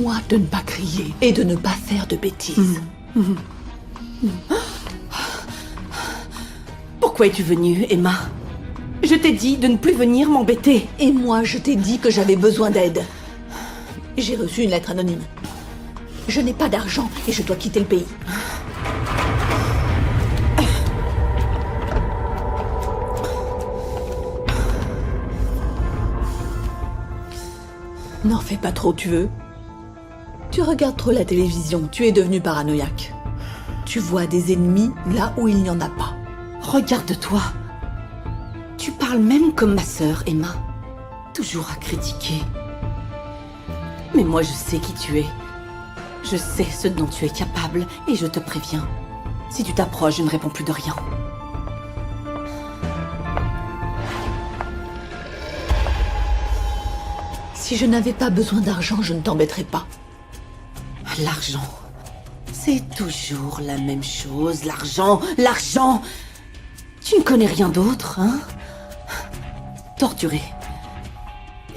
Dis-moi de ne pas crier et de ne pas faire de bêtises. Pourquoi es-tu venue, Emma? Je t'ai dit de ne plus venir m'embêter. Et moi, je t'ai dit que j'avais besoin d'aide. J'ai reçu une lettre anonyme. Je n'ai pas d'argent et je dois quitter le pays. N'en fais pas trop, tu veux? Tu regardes trop la télévision, tu es devenu paranoïaque. Tu vois des ennemis là où il n'y en a pas. Regarde-toi. Tu parles même comme ma sœur, Emma. Toujours à critiquer. Mais moi, je sais qui tu es. Je sais ce dont tu es capable et je te préviens. Si tu t'approches, je ne réponds plus de rien. Si je n'avais pas besoin d'argent, je ne t'embêterais pas. L'argent. C'est toujours la même chose. L'argent, l'argent. Tu ne connais rien d'autre, hein? Torturer.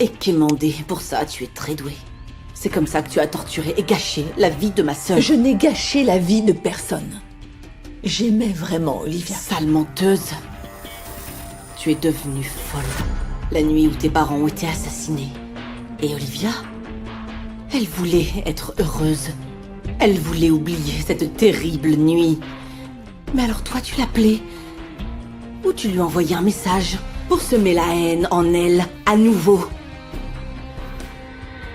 Et quémander. Pour ça, tu es très doué. C'est comme ça que tu as torturé et gâché la vie de ma sœur. Je n'ai gâché la vie de personne. J'aimais vraiment Olivia. Sale menteuse. Tu es devenue folle. La nuit où tes parents ont été assassinés. Et Olivia? Elle voulait être heureuse. Elle voulait oublier cette terrible nuit. Mais alors toi, tu l'appelais? Ou tu lui envoyais un message pour semer la haine en elle, à nouveau?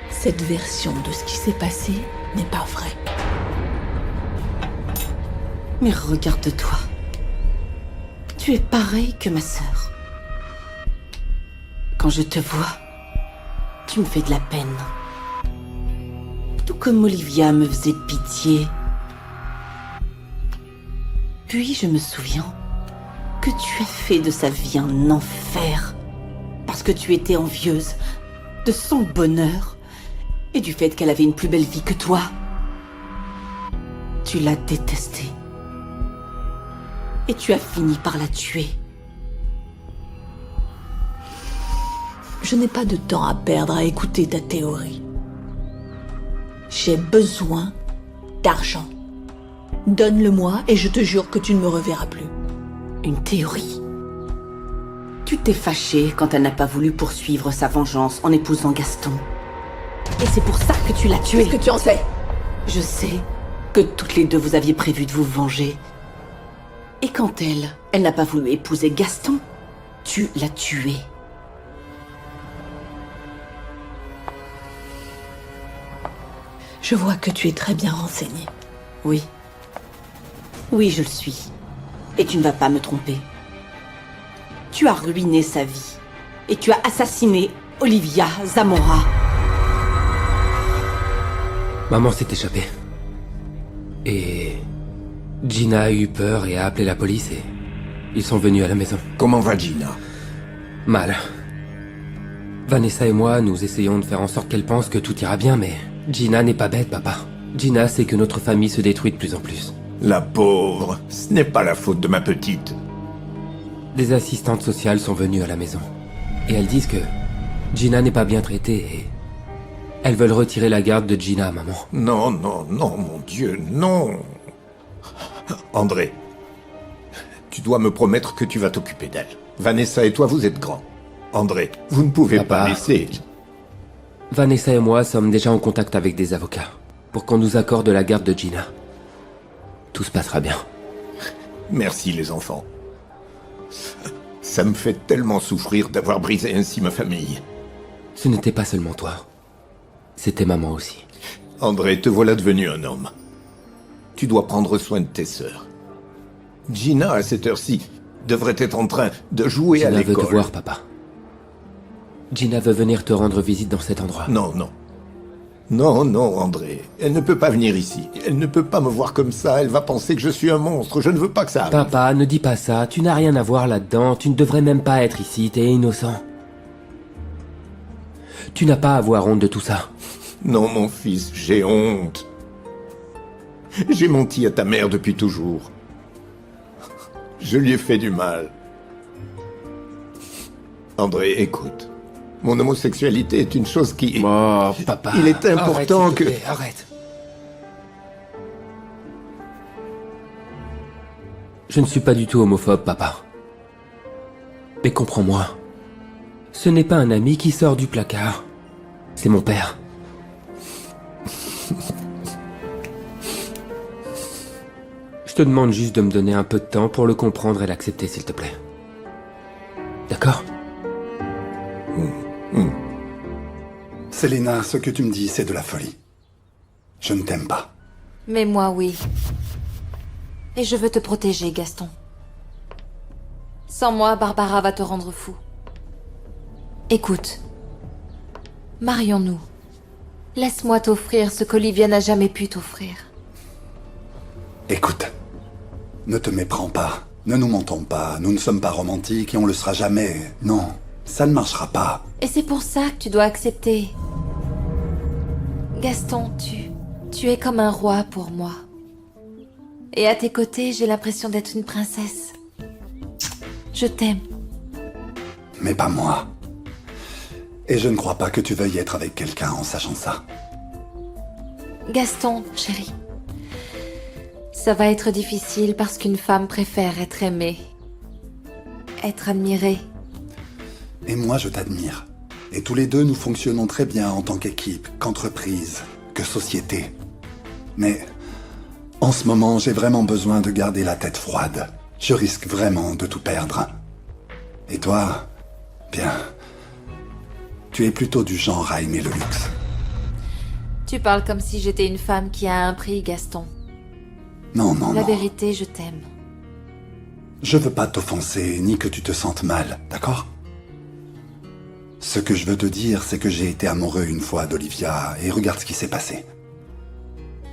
Cette version de ce qui s'est passé n'est pas vraie. Mais regarde-toi. Tu es pareil que ma sœur. Quand je te vois, tu me fais de la peine. Tout comme Olivia me faisait pitié. Puis je me souviens que tu as fait de sa vie un enfer. Parce que tu étais envieuse de son bonheur et du fait qu'elle avait une plus belle vie que toi. Tu l'as détestée. Et tu as fini par la tuer. Je n'ai pas de temps à perdre à écouter ta théorie. J'ai besoin d'argent. Donne-le-moi et je te jure que tu ne me reverras plus. Une théorie. Tu t'es fâchée quand elle n'a pas voulu poursuivre sa vengeance en épousant Gaston. Et c'est pour ça que tu l'as tué. Qu'est-ce que tu en sais? Je sais que toutes les deux vous aviez prévu de vous venger. Et quand elle n'a pas voulu épouser Gaston, tu l'as tuée. Je vois que tu es très bien renseigné. Oui. Oui, je le suis. Et tu ne vas pas me tromper. Tu as ruiné sa vie. Et tu as assassiné Olivia Zamora. Maman s'est échappée. Et Gina a eu peur et a appelé la police et ils sont venus à la maison. Comment va Gina? Mal. Vanessa et moi, nous essayons de faire en sorte qu'elle pense que tout ira bien, mais Gina n'est pas bête, papa. Gina sait que notre famille se détruit de plus en plus. La pauvre, ce n'est pas la faute de ma petite. Des assistantes sociales sont venues à la maison. Et elles disent que Gina n'est pas bien traitée et elles veulent retirer la garde de Gina, maman. Non, non, non, mon Dieu, non. André, tu dois me promettre que tu vas t'occuper d'elle. Vanessa et toi, vous êtes grands. André, vous ne pouvez Papa. pas laisser... Vanessa et moi sommes déjà en contact avec des avocats pour qu'on nous accorde la garde de Gina. Tout se passera bien. Merci, les enfants. Ça me fait tellement souffrir d'avoir brisé ainsi ma famille. Ce n'était pas seulement toi. C'était maman aussi. André, te voilà devenu un homme. Tu dois prendre soin de tes sœurs. Gina, à cette heure-ci, devrait être en train de jouer à Gina veut l'école. te voir, papa. Gina veut venir te rendre visite dans cet endroit. Non, non. Non, non, André. Elle ne peut pas venir ici. Elle ne peut pas me voir comme ça. Elle va penser que je suis un monstre. Je ne veux pas que ça arrive. Papa, ne dis pas ça. Tu n'as rien à voir là-dedans. Tu ne devrais même pas être ici. T'es innocent. Tu n'as pas à avoir honte de tout ça. Non, mon fils, j'ai honte. J'ai menti à ta mère depuis toujours. Je lui ai fait du mal. André, écoute. Mon homosexualité est une chose qui... Oh, papa. Il est important arrête, s'il te que... plaît, arrête. Je ne suis pas du tout homophobe, papa. Mais comprends-moi. Ce n'est pas un ami qui sort du placard. C'est mon père. Je te demande juste de me donner un peu de temps pour le comprendre et l'accepter, s'il te plaît. D'accord ? Selena, ce que tu me dis, c'est de la folie. Je ne t'aime pas. Mais moi, oui. Et je veux te protéger, Gaston. Sans moi, Barbara va te rendre fou. Écoute. Marions-nous. Laisse-moi t'offrir ce qu'Olivia n'a jamais pu t'offrir. Écoute, ne te méprends pas. Ne nous mentons pas. Nous ne sommes pas romantiques et on le sera jamais. Non, ça ne marchera pas. Et c'est pour ça que tu dois accepter. Gaston, tu es comme un roi pour moi. Et à tes côtés, j'ai l'impression d'être une princesse. Je t'aime. Mais pas moi. Et je ne crois pas que tu veuilles être avec quelqu'un en sachant ça. Gaston, chérie. Ça va être difficile parce qu'une femme préfère être aimée. Être admirée. Et moi, je t'admire. Et tous les deux, nous fonctionnons très bien en tant qu'équipe, qu'entreprise, que société. Mais en ce moment, j'ai vraiment besoin de garder la tête froide. Je risque vraiment de tout perdre. Et toi, bien, tu es plutôt du genre à aimer le luxe. Tu parles comme si j'étais une femme qui a un prix, Gaston. Non, non, La non. vérité, je t'aime. Je veux pas t'offenser, ni que tu te sentes mal, d'accord? Ce que je veux te dire, c'est que j'ai été amoureux une fois d'Olivia, et regarde ce qui s'est passé.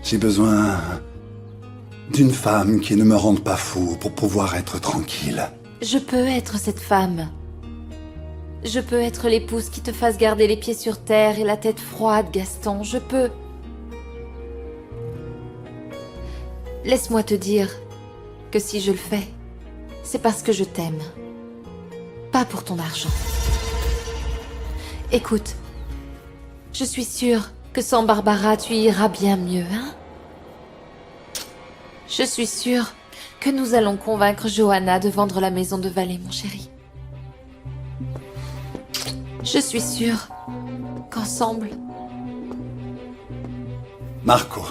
J'ai besoin d'une femme qui ne me rende pas fou pour pouvoir être tranquille. Je peux être cette femme. Je peux être l'épouse qui te fasse garder les pieds sur terre et la tête froide, Gaston. Je peux. Laisse-moi te dire que si je le fais, c'est parce que je t'aime. Pas pour ton argent. Écoute, je suis sûre que sans Barbara, tu iras bien mieux, hein? Je suis sûre que nous allons convaincre Johanna de vendre la maison de Vallée, mon chéri. Je suis sûre qu'ensemble... Marco,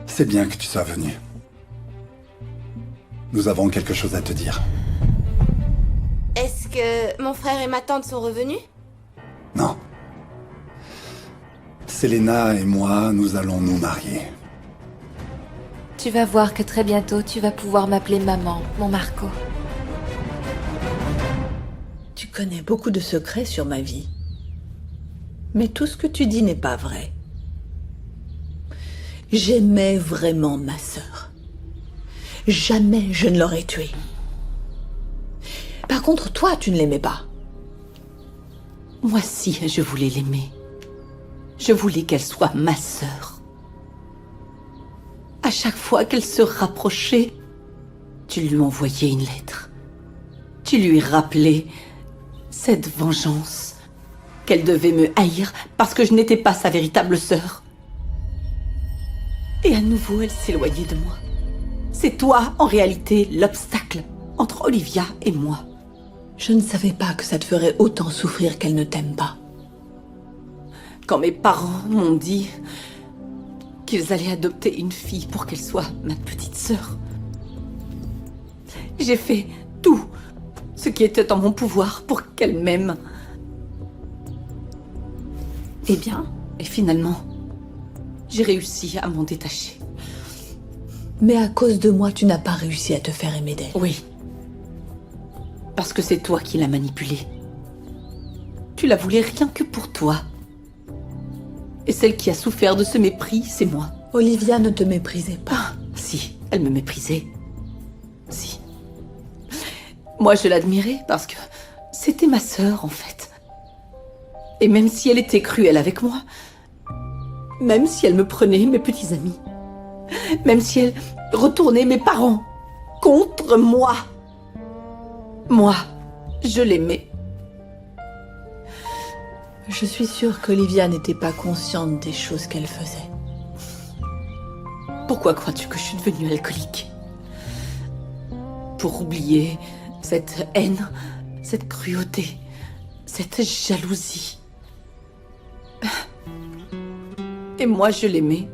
c'est bien que tu sois venu. Nous avons quelque chose à te dire. Est-ce que mon frère et ma tante sont revenus? Non. Selena et moi, nous allons nous marier. Tu vas voir que très bientôt, tu vas pouvoir m'appeler maman, mon Marco. Tu connais beaucoup de secrets sur ma vie. Mais tout ce que tu dis n'est pas vrai. J'aimais vraiment ma sœur. Jamais je ne l'aurais tuée. Par contre, toi, tu ne l'aimais pas. Moi si, je voulais l'aimer. Je voulais qu'elle soit ma sœur. À chaque fois qu'elle se rapprochait, tu lui envoyais une lettre. Tu lui rappelais cette vengeance, qu'elle devait me haïr parce que je n'étais pas sa véritable sœur. Et à nouveau, elle s'éloignait de moi. C'est toi, en réalité, l'obstacle entre Olivia et moi. Je ne savais pas que ça te ferait autant souffrir qu'elle ne t'aime pas. Quand mes parents m'ont dit qu'ils allaient adopter une fille pour qu'elle soit ma petite sœur, j'ai fait tout ce qui était en mon pouvoir pour qu'elle m'aime. Eh bien, et finalement, j'ai réussi à m'en détacher. Mais à cause de moi, tu n'as pas réussi à te faire aimer d'elle. Oui. Parce que c'est toi qui l'as manipulée. Tu la voulais rien que pour toi. Et celle qui a souffert de ce mépris, c'est moi. Olivia ne te méprisait pas. Ah, si, elle me méprisait. Si. Moi, je l'admirais parce que c'était ma sœur, en fait. Et même si elle était cruelle avec moi, même si elle me prenait mes petits amis, même si elle retournait mes parents contre moi, je l'aimais. Je suis sûre qu'Olivia n'était pas consciente des choses qu'elle faisait. Pourquoi crois-tu que je suis devenue alcoolique? Pour oublier cette haine, cette cruauté, cette jalousie. Et moi, je l'aimais.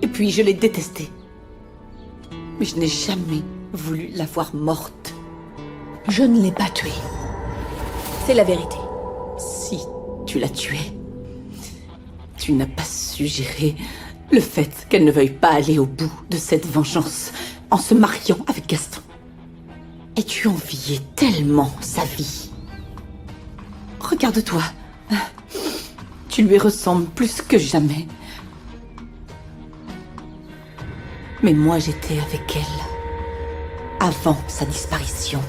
Et puis, je l'ai détestée. Mais je n'ai jamais voulu la voir morte. Je ne l'ai pas tuée. C'est la vérité. Si tu l'as tuée, tu n'as pas su gérer le fait qu'elle ne veuille pas aller au bout de cette vengeance en se mariant avec Gaston. Et tu enviais tellement sa vie. Regarde-toi. Tu lui ressembles plus que jamais. Mais moi, j'étais avec elle avant sa disparition.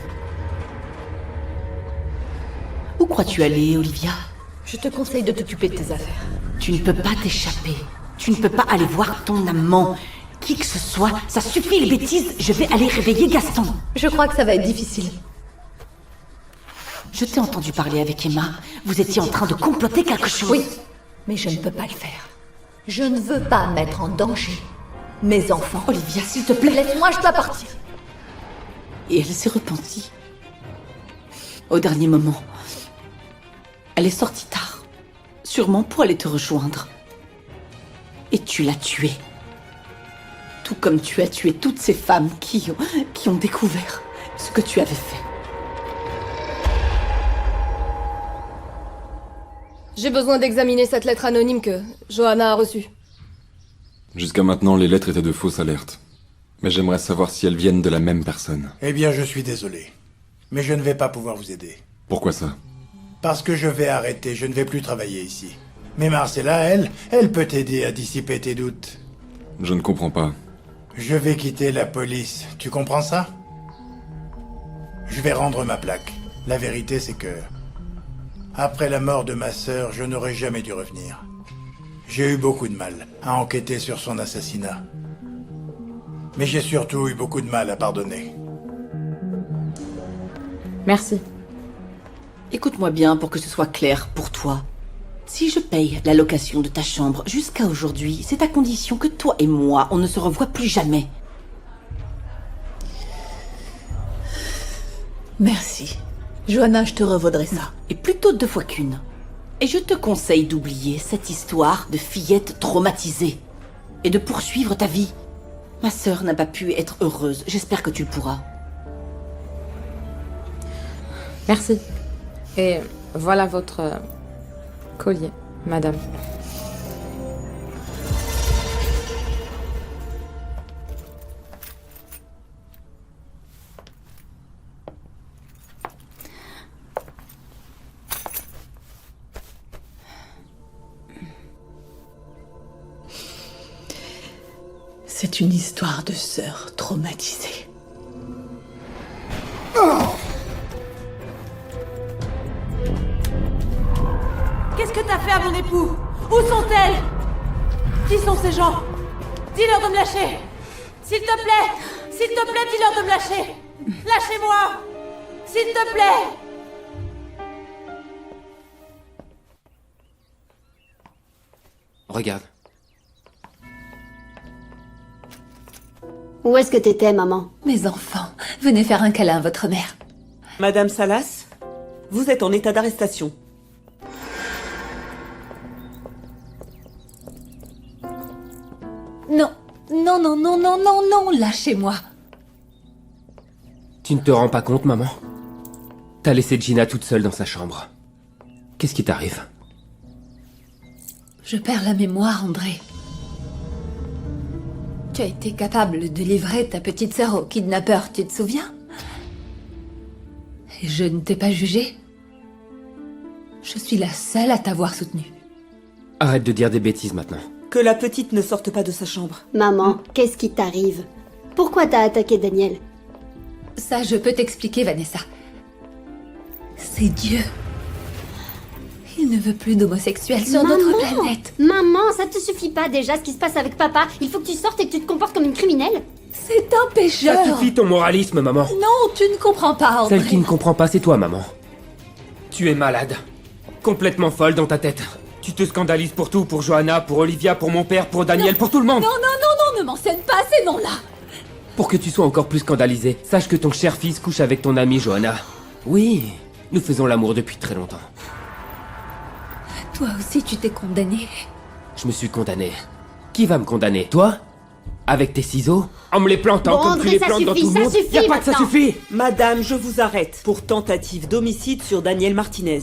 Où crois-tu aller, Olivia? Je te conseille de t'occuper de tes affaires. Tu ne peux pas t'échapper. Tu ne peux pas aller voir ton amant. Qui que ce soit, ça suffit les bêtises, je vais aller réveiller Gaston. Je crois que ça va être difficile. Je t'ai entendu parler avec Emma. Vous étiez en train de comploter quelque chose. Oui, mais je ne peux pas le faire. Je ne veux pas mettre en danger mes enfants. Olivia, s'il te plaît. Laisse-moi, je dois partir. Et elle s'est repentie. Au dernier moment. Elle est sortie tard. Sûrement pour aller te rejoindre. Et tu l'as tuée. Tout comme tu as tué toutes ces femmes qui ont découvert ce que tu avais fait. J'ai besoin d'examiner cette lettre anonyme que Johanna a reçue. Jusqu'à maintenant, les lettres étaient de fausses alertes. Mais j'aimerais savoir si elles viennent de la même personne. Eh bien, je suis désolé. Mais je ne vais pas pouvoir vous aider. Pourquoi ça? Parce que je vais arrêter, je ne vais plus travailler ici. Mais Marcella, elle peut t'aider à dissiper tes doutes. Je ne comprends pas. Je vais quitter la police, tu comprends ça? Je vais rendre ma plaque. La vérité, c'est que... après la mort de ma sœur, je n'aurais jamais dû revenir. J'ai eu beaucoup de mal à enquêter sur son assassinat. Mais j'ai surtout eu beaucoup de mal à pardonner. Merci. Écoute-moi bien pour que ce soit clair pour toi. Si je paye la location de ta chambre jusqu'à aujourd'hui, c'est à condition que toi et moi, on ne se revoie plus jamais. Merci. Johanna, je te revaudrai ça. Et plutôt 2 fois qu'une. Et je te conseille d'oublier cette histoire de fillette traumatisée. Et de poursuivre ta vie. Ma sœur n'a pas pu être heureuse. J'espère que tu le pourras. Merci. Et voilà votre collier, madame. C'est une histoire de sœur traumatisée. Qu'est-ce que t'as fait à mon époux? Où sont-elles? Qui sont ces gens? Dis-leur de me lâcher. S'il te plaît, dis-leur de me lâcher. Lâchez-moi. S'il te plaît. Regarde. Où est-ce que t'étais, maman? Mes enfants, venez faire un câlin à votre mère. Madame Salas, vous êtes en état d'arrestation. Non, non, non, non, non, non, non, lâchez-moi. Tu ne te rends pas compte, maman? T'as laissé Gina toute seule dans sa chambre. Qu'est-ce qui t'arrive? Je perds la mémoire, André. Tu as été capable de livrer ta petite sœur au kidnappeur, tu te souviens? Et je ne t'ai pas jugé. Je suis la seule à t'avoir soutenu. Arrête de dire des bêtises maintenant. Que la petite ne sorte pas de sa chambre. Maman, qu'est-ce qui t'arrive? Pourquoi t'as attaqué Daniel? Ça, je peux t'expliquer, Vanessa. C'est Dieu. Il ne veut plus d'homosexuels sur notre planète. Maman, ça te suffit pas déjà ce qui se passe avec papa? Il faut que tu sortes et que tu te comportes comme une criminelle. C'est un pécheur. Ça suffit ton moralisme, maman. Non, tu ne comprends pas, André. Celle qui ne comprend pas, c'est toi, maman. Tu es malade. Complètement folle dans ta tête. Tu te scandalises pour tout, pour Johanna, pour Olivia, pour mon père, pour Daniel, pour tout le monde. Non, non, non, non, ne m'enseigne pas ces noms-là. Pour que tu sois encore plus scandalisé, sache que ton cher fils couche avec ton amie Johanna. Oui, nous faisons l'amour depuis très longtemps. Toi aussi, tu t'es condamné. Je me suis condamné. Qui va me condamner? Toi? Avec tes ciseaux? En me les plantant Bon, comme André, tu les ça plantes dans suffit, tout le ça monde? suffit Y a pas que ça maintenant. suffit! Madame, je vous arrête pour tentative d'homicide sur Daniel Martinez.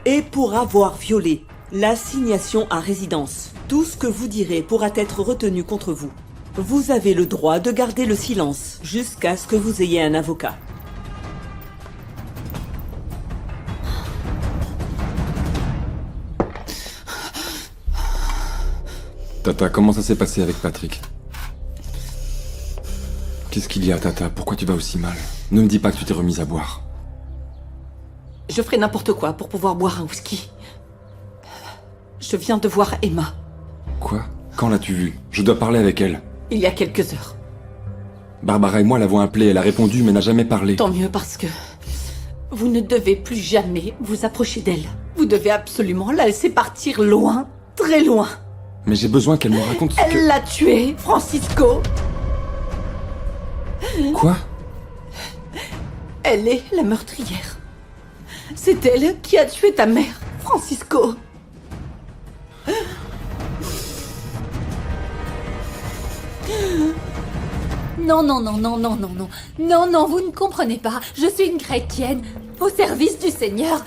Et pour avoir violé l'assignation à résidence. Tout ce que vous direz pourra être retenu contre vous. Vous avez le droit de garder le silence jusqu'à ce que vous ayez un avocat. Tata, comment ça s'est passé avec Patrick? Qu'est-ce qu'il y a, Tata? Pourquoi tu vas aussi mal? Ne me dis pas que tu t'es remise à boire. Je ferai n'importe quoi pour pouvoir boire un whisky. Je viens de voir Emma, Quoi? Quand l'as-tu vue? Je dois parler avec elle. il y a quelques heures. Barbara et moi l'avons appelée, elle a répondu mais n'a jamais parlé. Tant mieux parce que vous ne devez plus jamais vous approcher d'elle. Vous devez absolument la laisser partir loin, très loin. Mais j'ai besoin qu'elle me raconte ce Elle que... l'a tué, Francisco. Quoi? Elle est la meurtrière. C'est elle qui a tué ta mère, Francisco. Non, non, non, non, non, non, non. Non, non, vous ne comprenez pas. Je suis une chrétienne, au service du Seigneur.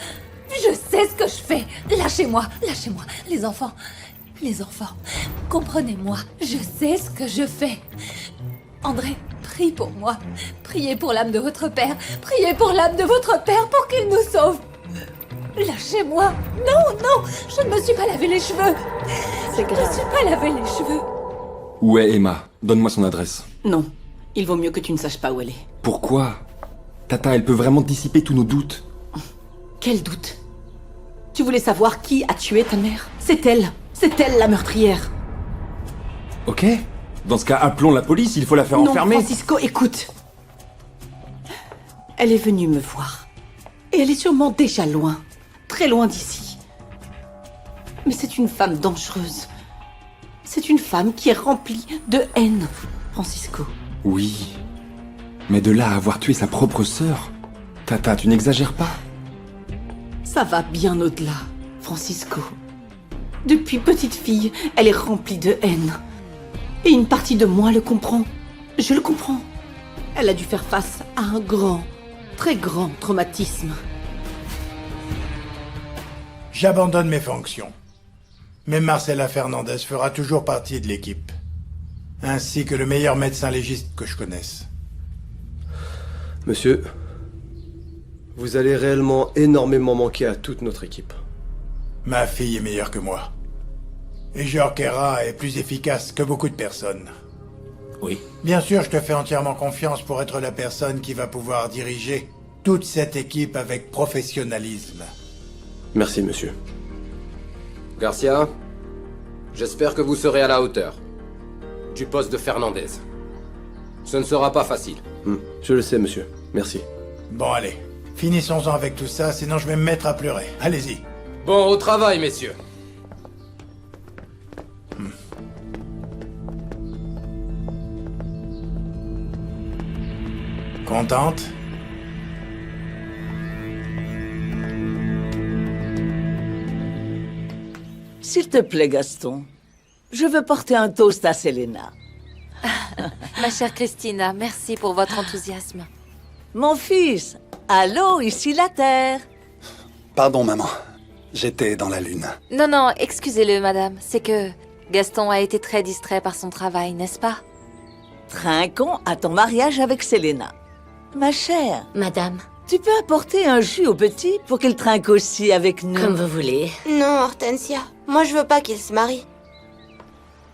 Je sais ce que je fais. Lâchez-moi, lâchez-moi. Les enfants, comprenez-moi. Je sais ce que je fais. André, prie pour moi. Priez pour l'âme de votre père. Priez pour l'âme de votre père pour qu'il nous sauve. Lâchez-moi. Non, non, je ne me suis pas lavé les cheveux. C'est grave. Je ne suis pas lavé les cheveux. Où est Emma? Donne-moi son adresse. Non, il vaut mieux que tu ne saches pas où elle est. Pourquoi? Tata, elle peut vraiment dissiper tous nos doutes. Quel doute? Tu voulais savoir qui a tué ta mère? C'est elle la meurtrière. Ok. Dans ce cas, appelons la police, il faut la faire Non, enfermer. Francisco, écoute. Elle est venue me voir. Et elle est sûrement déjà loin. Très loin d'ici. Mais c'est une femme dangereuse. C'est une femme qui est remplie de haine, Francisco. Oui. Mais de là à avoir tué sa propre sœur? Tata, tu n'exagères pas? Ça va bien au-delà, Francisco. Depuis petite fille, elle est remplie de haine. Et une partie de moi le comprend. Je le comprends. Elle a dû faire face à un grand, très grand traumatisme. J'abandonne mes fonctions. Mais Marcela Fernandez fera toujours partie de l'équipe. Ainsi que le meilleur médecin légiste que je connaisse. Monsieur, vous allez réellement énormément manquer à toute notre équipe. Ma fille est meilleure que moi. Et Jorquera est plus efficace que beaucoup de personnes. Oui. Bien sûr, je te fais entièrement confiance pour être la personne qui va pouvoir diriger toute cette équipe avec professionnalisme. Merci, monsieur. Garcia, j'espère que vous serez à la hauteur du poste de Fernandez. Ce ne sera pas facile. Je le sais, monsieur. Merci. Bon, allez. Finissons-en avec tout ça, sinon je vais me mettre à pleurer. Allez-y. Bon, au travail, messieurs. Contente? S'il te plaît, Gaston, je veux porter un toast à Selena. Ma chère Christina, merci pour votre enthousiasme. Mon fils, allô, ici la Terre. Pardon, maman. J'étais dans la lune. Non, non, excusez-le, madame. C'est que Gaston a été très distrait par son travail, n'est-ce pas? Trinquons à ton mariage avec Selena. Ma chère. Madame. Tu peux apporter un jus au petit pour qu'il trinque aussi avec nous. Comme vous voulez. Non, Hortensia. Moi, je veux pas qu'il se marie.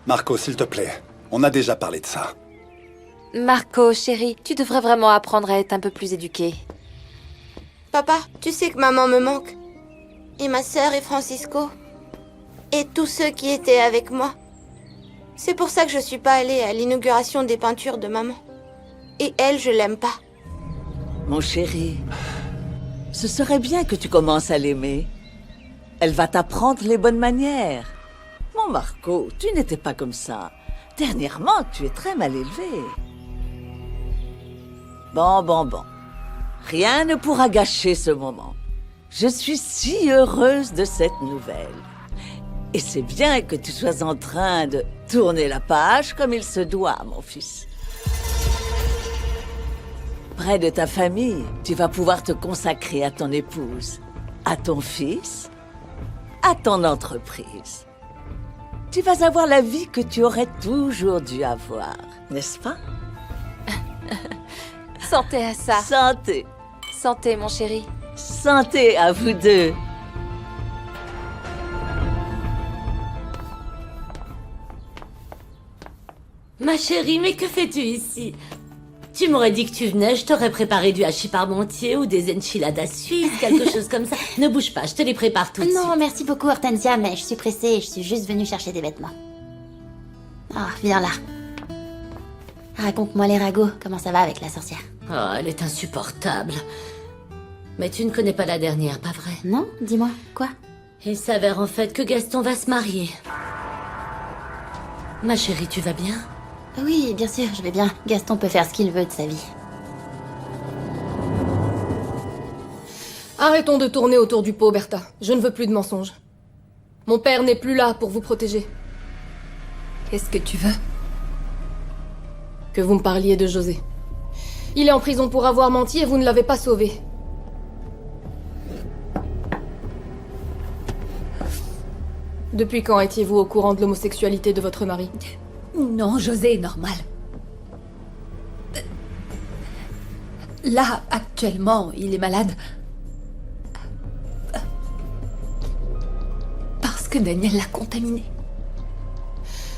Marco, s'il te plaît. On a déjà parlé de ça. Marco, chérie, tu devrais vraiment apprendre à être un peu plus éduqué. Papa, tu sais que maman me manque. Et ma sœur et Francisco. Et tous ceux qui étaient avec moi. C'est pour ça que je suis pas allée à l'inauguration des peintures de maman. Et elle, je l'aime pas. Mon chéri, ce serait bien que tu commences à l'aimer. Elle va t'apprendre les bonnes manières. Mon Marco, tu n'étais pas comme ça. Dernièrement, tu es très mal élevé. Bon. Rien ne pourra gâcher ce moment. Je suis si heureuse de cette nouvelle. Et c'est bien que tu sois en train de tourner la page comme il se doit, mon fils. Près de ta famille, tu vas pouvoir te consacrer à ton épouse, à ton fils, à ton entreprise. Tu vas avoir la vie que tu aurais toujours dû avoir, n'est-ce pas? Santé à ça. Santé. Santé, mon chéri. Santé à vous deux. Ma chérie, mais que fais-tu ici? Tu m'aurais dit que tu venais, je t'aurais préparé du hachis parmentier ou des enchiladas suisses, quelque chose comme ça. Ne bouge pas, je te les prépare tout de suite. Non, merci beaucoup Hortensia, mais je suis pressée, je suis juste venue chercher des vêtements. Ah, viens là. Raconte-moi les ragots, comment ça va avec la sorcière? Oh, elle est insupportable. Mais tu ne connais pas la dernière, pas vrai? Non, dis-moi, quoi? Il s'avère en fait que Gaston va se marier. Ma chérie, tu vas bien? Oui, bien sûr, je vais bien. Gaston peut faire ce qu'il veut de sa vie. Arrêtons de tourner autour du pot, Bertha. Je ne veux plus de mensonges. Mon père n'est plus là pour vous protéger. Qu'est-ce que tu veux? Que vous me parliez de José. Il est en prison pour avoir menti et vous ne l'avez pas sauvé. Depuis quand étiez-vous au courant de l'homosexualité de votre mari? Non, José est normal. Là, actuellement, il est malade. Parce que Daniel l'a contaminé.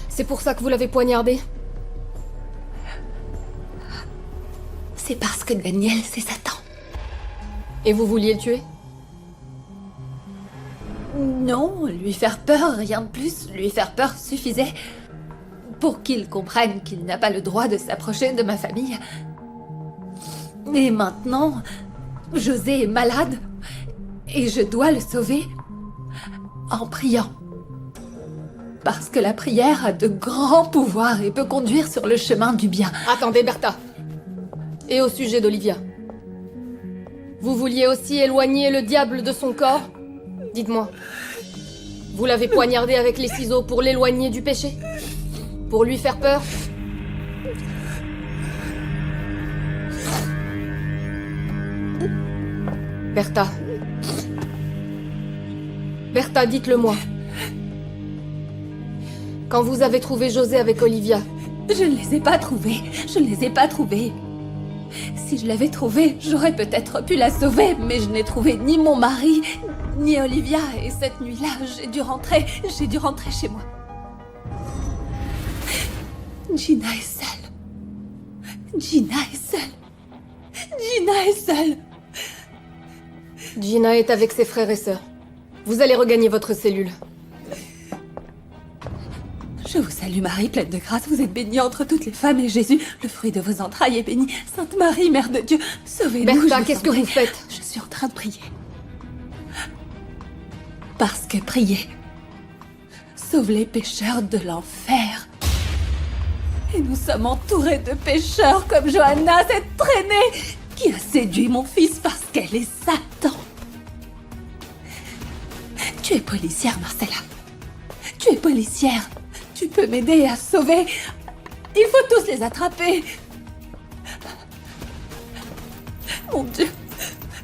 C'est pour ça que vous l'avez poignardé? C'est parce que Daniel, c'est Satan. Et vous vouliez le tuer? Non, lui faire peur, rien de plus. Lui faire peur suffisait pour qu'il comprenne qu'il n'a pas le droit de s'approcher de ma famille. Et maintenant, José est malade et je dois le sauver en priant. Parce que la prière a de grands pouvoirs et peut conduire sur le chemin du bien. Attendez, Bertha. Et au sujet d'Olivia. Vous vouliez aussi éloigner le diable de son corps? Dites-moi. Vous l'avez poignardé avec les ciseaux pour l'éloigner du péché? Pour lui faire peur? Bertha. Bertha, dites-le-moi. Quand vous avez trouvé José avec Olivia... Je ne les ai pas trouvés. Je ne les ai pas trouvés. Si je l'avais trouvée, j'aurais peut-être pu la sauver, mais je n'ai trouvé ni mon mari, ni Olivia, et cette nuit-là, j'ai dû rentrer chez moi. Gina est seule. Gina est seule. Gina est avec ses frères et sœurs. Vous allez regagner votre cellule. Je vous salue Marie, pleine de grâce, vous êtes bénie entre toutes les femmes, et Jésus, le fruit de vos entrailles, est béni. Sainte Marie, Mère de Dieu, sauvez-nous. Bertha, qu'est-ce que vous faites? Je suis en train de prier. Parce que prier sauve les pécheurs de l'enfer. Et nous sommes entourés de pécheurs comme Johanna, cette traînée, qui a séduit mon fils parce qu'elle est Satan. Tu es policière, Marcella. Tu es policière. Tu peux m'aider à sauver. Il faut tous les attraper. Mon Dieu.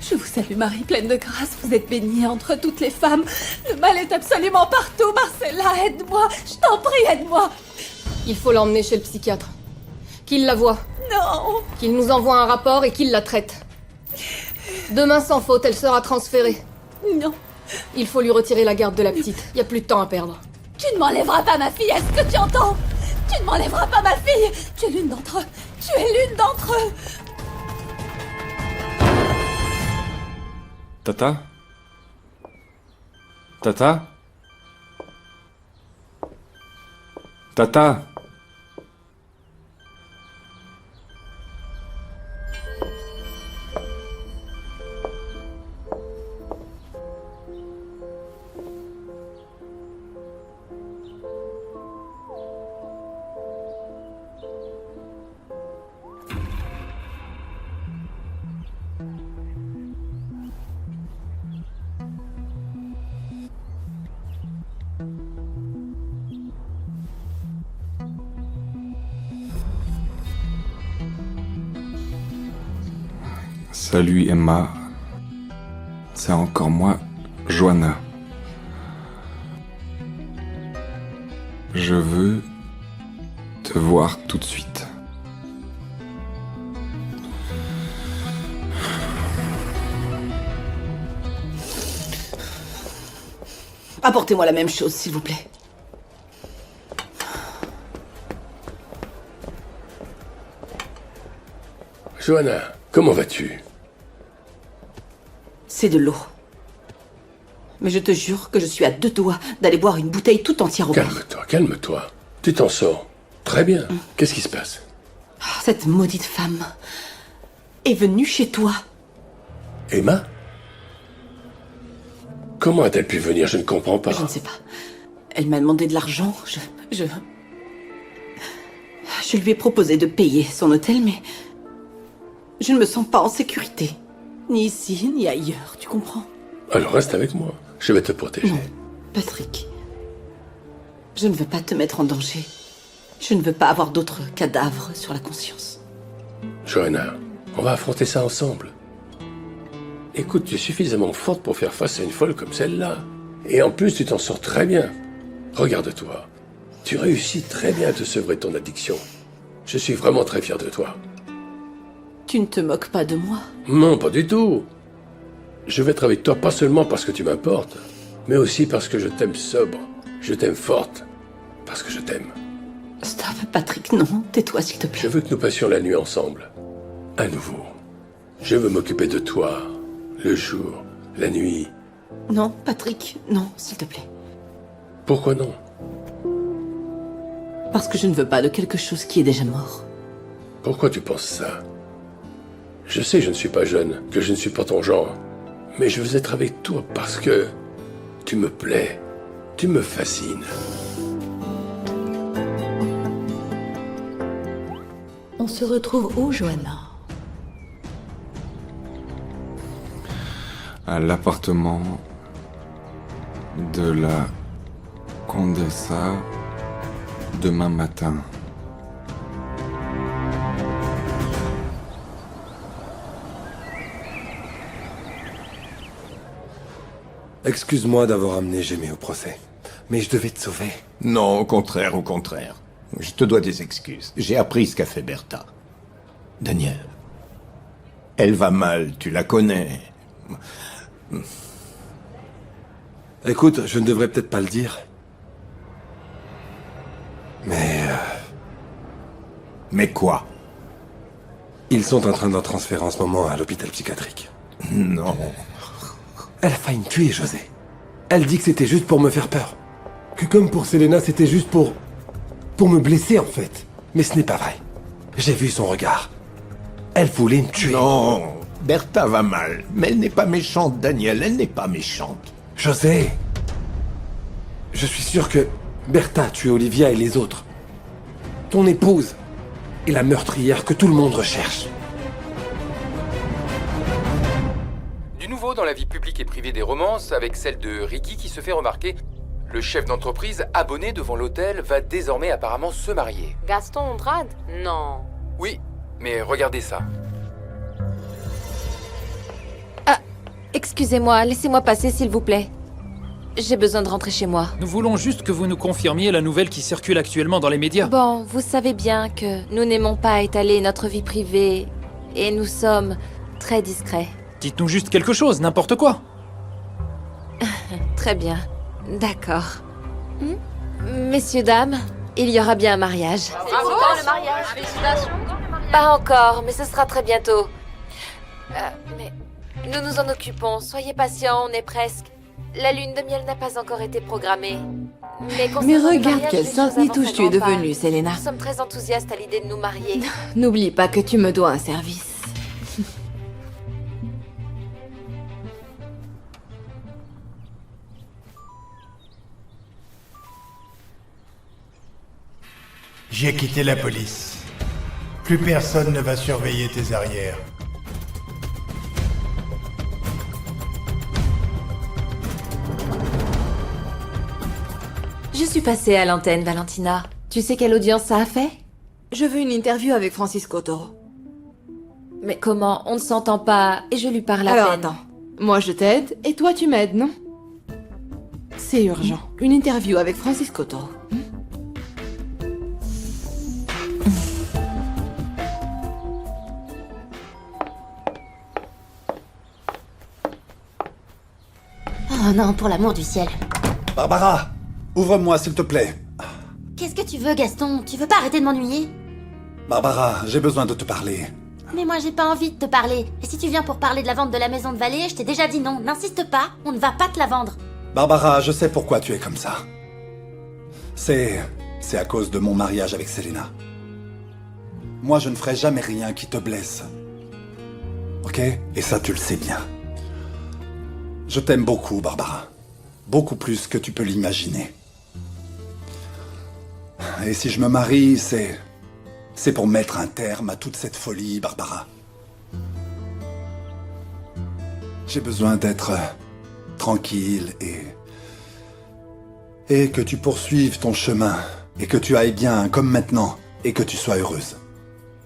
Je vous salue Marie, pleine de grâce. Vous êtes bénie entre toutes les femmes. Le mal est absolument partout. Marcella, aide-moi. Je t'en prie, aide-moi. Il faut l'emmener chez le psychiatre. Qu'il la voie. Non. Qu'il nous envoie un rapport et qu'il la traite. Demain, sans faute, elle sera transférée. Non. Il faut lui retirer la garde de la petite. Il n'y a plus de temps à perdre. Tu ne m'enlèveras pas ma fille, est-ce que tu entends? Tu ne m'enlèveras pas ma fille. Tu es l'une d'entre eux. Tu es l'une d'entre eux. Tata? Tata? Tata? Salut Emma. C'est encore moi, Joanna. Je veux te voir tout de suite. Apportez-moi la même chose, s'il vous plaît. Joanna, comment vas-tu? C'est de l'eau. Mais je te jure que je suis à 2 doigts d'aller boire une bouteille tout entière au bar. Calme-toi, calme-toi. Tu t'en sors. Très bien. Qu'est-ce qui se passe? Cette maudite femme est venue chez toi. Emma? Comment a-t-elle pu venir? Je ne comprends pas. Je ne sais pas. Elle m'a demandé de l'argent. Je lui ai proposé de payer son hôtel, mais je ne me sens pas en sécurité. Ni ici, ni ailleurs, tu comprends? Alors reste avec moi. Je vais te protéger. Non, Patrick. Je ne veux pas te mettre en danger. Je ne veux pas avoir d'autres cadavres sur la conscience. Joanna, on va affronter ça ensemble. Écoute, tu es suffisamment forte pour faire face à une folle comme celle-là. Et en plus, tu t'en sors très bien. Regarde-toi. Tu réussis très bien à te sevrer de ton addiction. Je suis vraiment très fier de toi. Tu ne te moques pas de moi? Non, pas du tout. Je vais être avec toi pas seulement parce que tu m'importes, mais aussi parce que je t'aime sobre. Je t'aime forte. Parce que je t'aime. Stop, Patrick, non. Tais-toi, s'il te plaît. Je veux que nous passions la nuit ensemble. À nouveau. Je veux m'occuper de toi. Le jour, la nuit. Non, Patrick, non, s'il te plaît. Pourquoi non? Parce que je ne veux pas de quelque chose qui est déjà mort. Pourquoi tu penses ça? Je sais que je ne suis pas jeune, que je ne suis pas ton genre. Mais je veux être avec toi parce que tu me plais. Tu me fascines. On se retrouve où, Joanna? À l'appartement de la Condessa demain matin. Excuse-moi d'avoir amené Jémé au procès, mais je devais te sauver. Non, au contraire, au contraire. Je te dois des excuses. J'ai appris ce qu'a fait Bertha. Daniel. Elle va mal, tu la connais. Écoute, je ne devrais peut-être pas le dire. Mais... Mais quoi? Ils sont en train d'en transférer en ce moment à l'hôpital psychiatrique. Non. Elle a failli me tuer, José. Elle dit que c'était juste pour me faire peur. Que comme pour Selena, c'était juste pour me blesser, en fait. Mais ce n'est pas vrai. J'ai vu son regard. Elle voulait me tuer. Non, Bertha va mal. Mais elle n'est pas méchante, Daniel. Elle n'est pas méchante. José, je suis sûr que Bertha a tué Olivia et les autres. Ton épouse est la meurtrière que tout le monde recherche. Du nouveau dans la vie publique et privée des romances, avec celle de Ricky qui se fait remarquer. Le chef d'entreprise, abonné devant l'hôtel, va désormais apparemment se marier. Gaston Andrade? Non. Oui, mais regardez ça. Excusez-moi, laissez-moi passer s'il vous plaît. J'ai besoin de rentrer chez moi. Nous voulons juste que vous nous confirmiez la nouvelle qui circule actuellement dans les médias. Bon, vous savez bien que nous n'aimons pas étaler notre vie privée et nous sommes très discrets. Dites-nous juste quelque chose, n'importe quoi. Très bien, d'accord. Messieurs, dames, il y aura bien un mariage. C'est pour quand le mariage? Félicitations. Pas encore, mais ce sera très bientôt. Mais nous nous en occupons, soyez patients, on est presque. La lune de miel n'a pas encore été programmée. Mais regarde quelle sainte nitouche tu es devenue, Selena. Nous sommes très enthousiastes à l'idée de nous marier. N'oublie pas que tu me dois un service. J'ai quitté la police. Plus personne ne va surveiller tes arrières. Je suis passée à l'antenne, Valentina. Tu sais quelle audience ça a fait? Je veux une interview avec Francisco Toro. Mais comment? On ne s'entend pas et je lui parle à Alors peine. attends. Moi je t'aide et toi tu m'aides, non? C'est urgent. Une interview avec Francisco Toro. Oh non, pour l'amour du ciel. Barbara, ouvre-moi s'il te plaît. Qu'est-ce que tu veux, Gaston? Tu veux pas arrêter de m'ennuyer? Barbara, j'ai besoin de te parler. Mais moi j'ai pas envie de te parler. Et si tu viens pour parler de la vente de la maison de Vallée, je t'ai déjà dit non. N'insiste pas, on ne va pas te la vendre. Barbara, je sais pourquoi tu es comme ça. C'est à cause de mon mariage avec Selena. Moi, je ne ferai jamais rien qui te blesse. Ok? Et ça, tu le sais bien. Je t'aime beaucoup, Barbara. Beaucoup plus que tu peux l'imaginer. Et si je me marie, c'est pour mettre un terme à toute cette folie, Barbara. J'ai besoin d'être tranquille et que tu poursuives ton chemin et que tu ailles bien comme maintenant et que tu sois heureuse.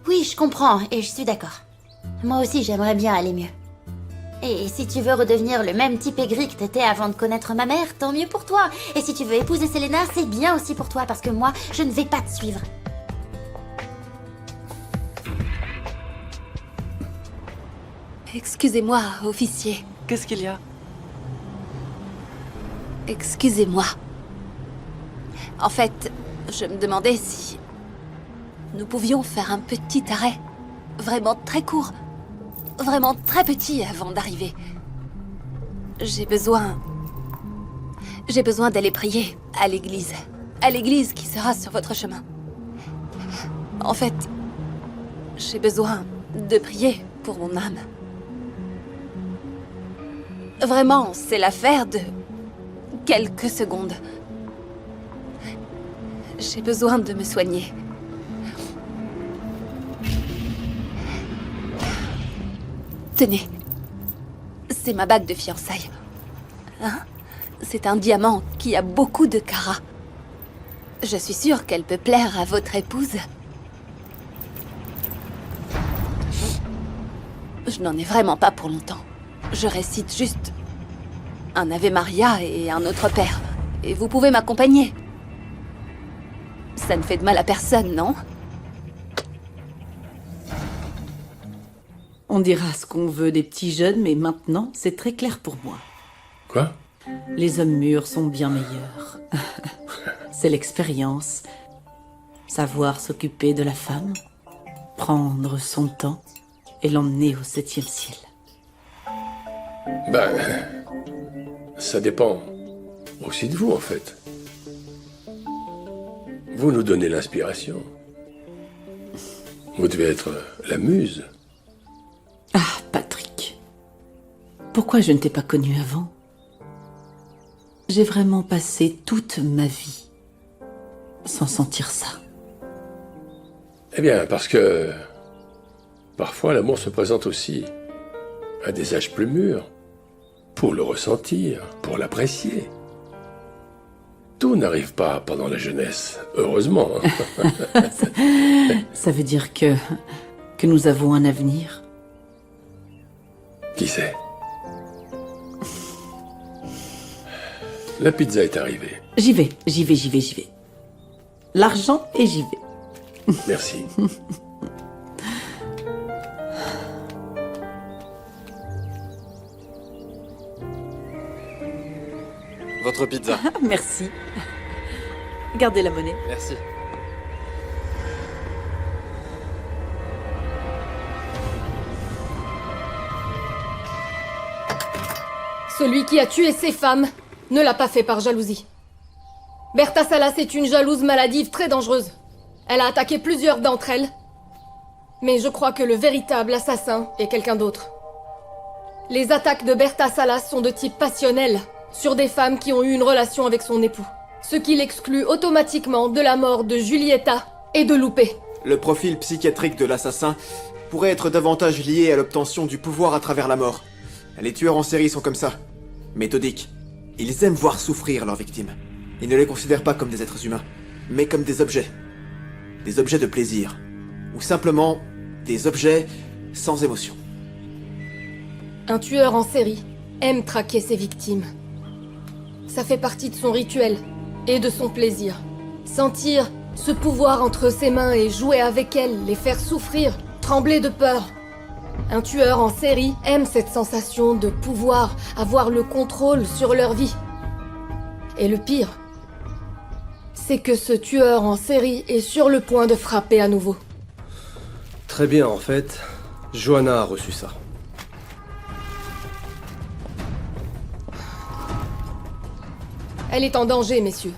Oui, je comprends et je suis d'accord. Moi aussi, j'aimerais bien aller mieux. Et si tu veux redevenir le même type aigri que t'étais avant de connaître ma mère, tant mieux pour toi. Et si tu veux épouser Selena, c'est bien aussi pour toi parce que moi, je ne vais pas te suivre. Excusez-moi, officier. Qu'est-ce qu'il y a? Excusez-moi. En fait, je me demandais si nous pouvions faire un petit arrêt. Vraiment très court. Vraiment très petit avant d'arriver. J'ai besoin d'aller prier à l'église. À l'église qui sera sur votre chemin. En fait, j'ai besoin de prier pour mon âme. Vraiment, c'est l'affaire de quelques secondes. J'ai besoin de me soigner. Tenez, c'est ma bague de fiançailles. Hein? C'est un diamant qui a beaucoup de carats. Je suis sûre qu'elle peut plaire à votre épouse. Je n'en ai vraiment pas pour longtemps. Je récite juste un Ave Maria et un Autre Père. Et vous pouvez m'accompagner. Ça ne fait de mal à personne, non? On dira ce qu'on veut des petits jeunes, mais maintenant, c'est très clair pour moi. Quoi? Les hommes mûrs sont bien meilleurs. C'est l'expérience. Savoir s'occuper de la femme, prendre son temps et l'emmener au 7e ciel. Ben, ça dépend aussi de vous, en fait. Vous nous donnez l'inspiration. Vous devez être la muse. Ah, Patrick. Pourquoi je ne t'ai pas connu avant? J'ai vraiment passé toute ma vie sans sentir ça. Eh bien, parce que parfois l'amour se présente aussi à des âges plus mûrs, pour le ressentir, pour l'apprécier. Tout n'arrive pas pendant la jeunesse, heureusement. Ça veut dire que nous avons un avenir. Qui sait? La pizza est arrivée. J'y vais. L'argent et j'y vais. Merci. Votre pizza. Merci. Gardez la monnaie. Merci. Celui qui a tué ces femmes ne l'a pas fait par jalousie. Berta Salas est une jalouse maladive très dangereuse. Elle a attaqué plusieurs d'entre elles. Mais je crois que le véritable assassin est quelqu'un d'autre. Les attaques de Berta Salas sont de type passionnel, sur des femmes qui ont eu une relation avec son époux. Ce qui l'exclut automatiquement de la mort de Giulietta et de Lupe. Le profil psychiatrique de l'assassin pourrait être davantage lié à l'obtention du pouvoir à travers la mort. Les tueurs en série sont comme ça. Méthodiques. Ils aiment voir souffrir leurs victimes. Ils ne les considèrent pas comme des êtres humains, mais comme des objets. Des objets de plaisir. Ou simplement des objets sans émotion. Un tueur en série aime traquer ses victimes. Ça fait partie de son rituel et de son plaisir. Sentir ce pouvoir entre ses mains et jouer avec elles, les faire souffrir, trembler de peur. Un tueur en série aime cette sensation de pouvoir, avoir le contrôle sur leur vie. Et le pire, c'est que ce tueur en série est sur le point de frapper à nouveau. Très bien, en fait, Johanna a reçu ça. Elle est en danger, messieurs.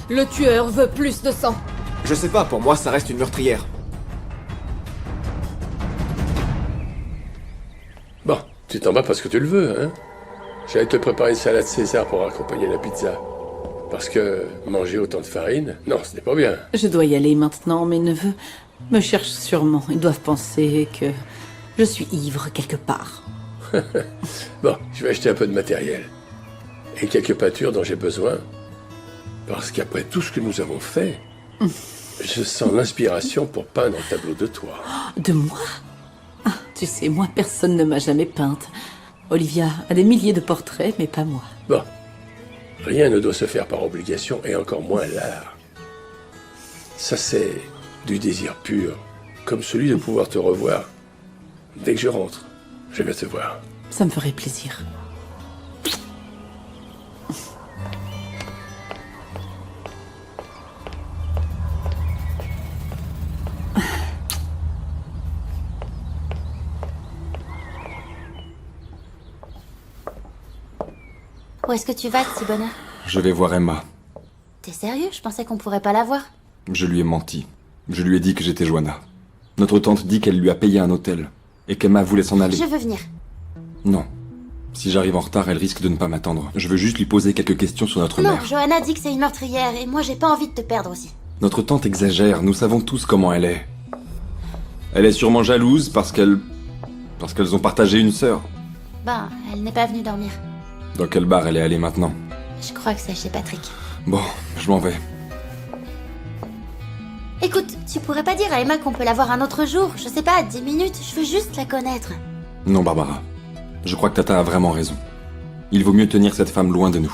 Le tueur veut plus de sang. Je sais pas, pour moi, ça reste une meurtrière. Bon, tu t'en vas parce que tu le veux, hein? J'allais te préparer une salade César pour accompagner la pizza. Parce que manger autant de farine, non, ce n'est pas bien. Je dois y aller maintenant, mes neveux me cherchent sûrement. Ils doivent penser que je suis ivre quelque part. Bon, je vais acheter un peu de matériel. Et quelques peintures dont j'ai besoin. Parce qu'après tout ce que nous avons fait, je sens l'inspiration pour peindre un tableau de toi. De moi? Ah, tu sais, moi, personne ne m'a jamais peinte. Olivia a des milliers de portraits, mais pas moi. Bon, rien ne doit se faire par obligation, et encore moins l'art. Ça, c'est du désir pur, comme celui de pouvoir te revoir. Dès que je rentre, je vais te voir. Ça me ferait plaisir. Où est-ce que tu vas, petit bonheur? Je vais voir Emma. T'es sérieux? Je pensais qu'on pourrait pas la voir. Je lui ai menti. Je lui ai dit que j'étais Johanna. Notre tante dit qu'elle lui a payé un hôtel et qu'Emma voulait s'en aller. Je veux venir. Non. Si j'arrive en retard, elle risque de ne pas m'attendre. Je veux juste lui poser quelques questions sur notre Non, mère. Johanna dit que c'est une meurtrière et moi j'ai pas envie de te perdre aussi. Notre tante exagère, nous savons tous comment elle est. Elle est sûrement jalouse parce qu'elles ont partagé une sœur. Ben, elle n'est pas venue dormir. Dans quel bar elle est allée maintenant? Je crois que c'est chez Patrick. Bon, je m'en vais. Écoute, tu pourrais pas dire à Emma qu'on peut la voir un autre jour? Je sais pas, 10 minutes, je veux juste la connaître. Non, Barbara. Je crois que Tata a vraiment raison. Il vaut mieux tenir cette femme loin de nous.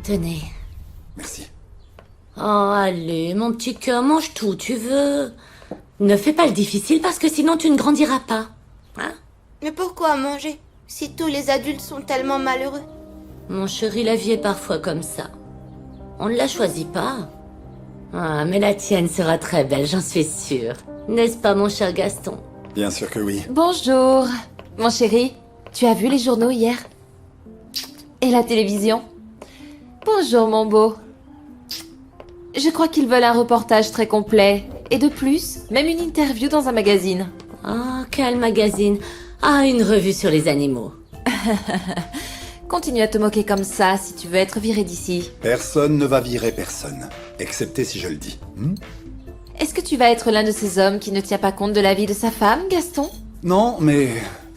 Tenez. Merci. Oh, allez, mon petit cœur, mange tout, tu veux. Ne fais pas le difficile parce que sinon tu ne grandiras pas. Hein? Mais pourquoi manger si tous les adultes sont tellement malheureux? Mon chéri, la vie est parfois comme ça. On ne la choisit pas. Ah, mais la tienne sera très belle, j'en suis sûre. N'est-ce pas, mon cher Gaston? Bien sûr que oui. Bonjour. Mon chéri, tu as vu les journaux hier? Et la télévision? Bonjour, mon beau. Je crois qu'ils veulent un reportage très complet. Et de plus, même une interview dans un magazine. Ah, quel magazine? Ah, une revue sur les animaux. Continue à te moquer comme ça si tu veux être viré d'ici. Personne ne va virer personne. Excepté si je le dis. Est-ce que tu vas être l'un de ces hommes qui ne tient pas compte de la vie de sa femme, Gaston? Non, mais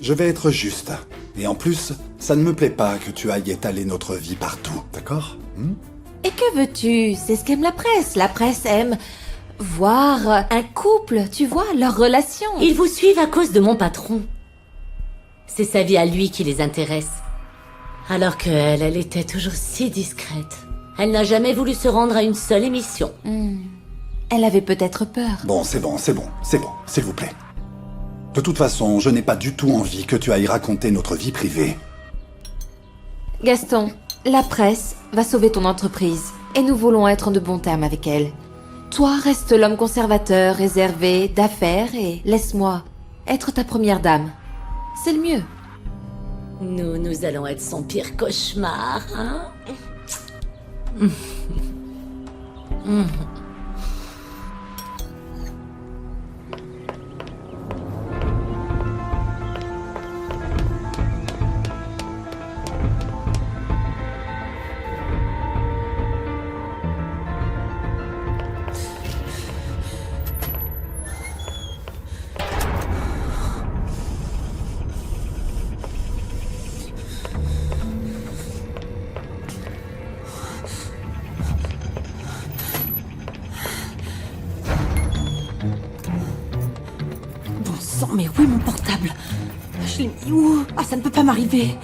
je vais être juste. Et en plus, ça ne me plaît pas que tu ailles étaler notre vie partout, d'accord? Et que veux-tu? C'est ce qu'aime la presse. La presse aime voir un couple, tu vois, leur relation. Ils vous suivent à cause de mon patron. C'est sa vie à lui qui les intéresse. Alors qu'elle, elle était toujours si discrète. Elle n'a jamais voulu se rendre à une seule émission. Elle avait peut-être peur. Bon, c'est bon, s'il vous plaît. De toute façon, je n'ai pas du tout envie que tu ailles raconter notre vie privée. Gaston, la presse va sauver ton entreprise. Et nous voulons être en de bons termes avec elle. Toi, reste l'homme conservateur, réservé, d'affaires et laisse-moi être ta première dame. C'est le mieux. Nous allons être son pire cauchemar, hein? sang, mais où est mon portable? Je l'ai mis où? Ah, ça ne peut pas m'arriver.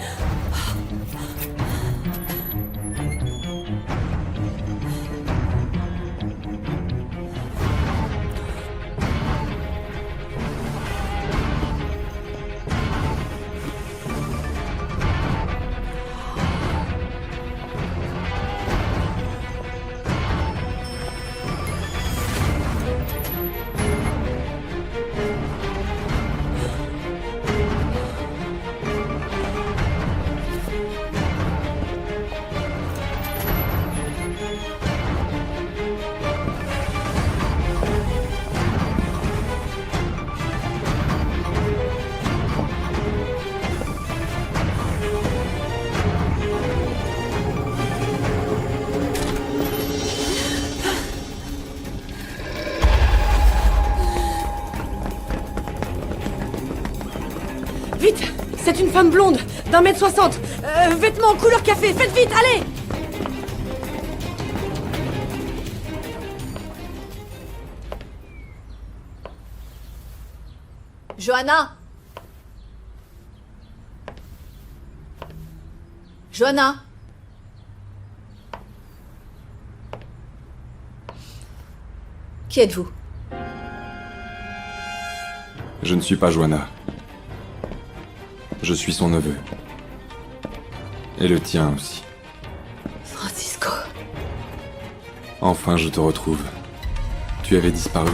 Vite! C'est une femme blonde, d'1m60, vêtements couleur café, faites vite, allez! Johanna! Johanna! Qui êtes-vous? Je ne suis pas Johanna. Je suis son neveu. Et le tien aussi. Francisco. Enfin, je te retrouve. Tu avais disparu.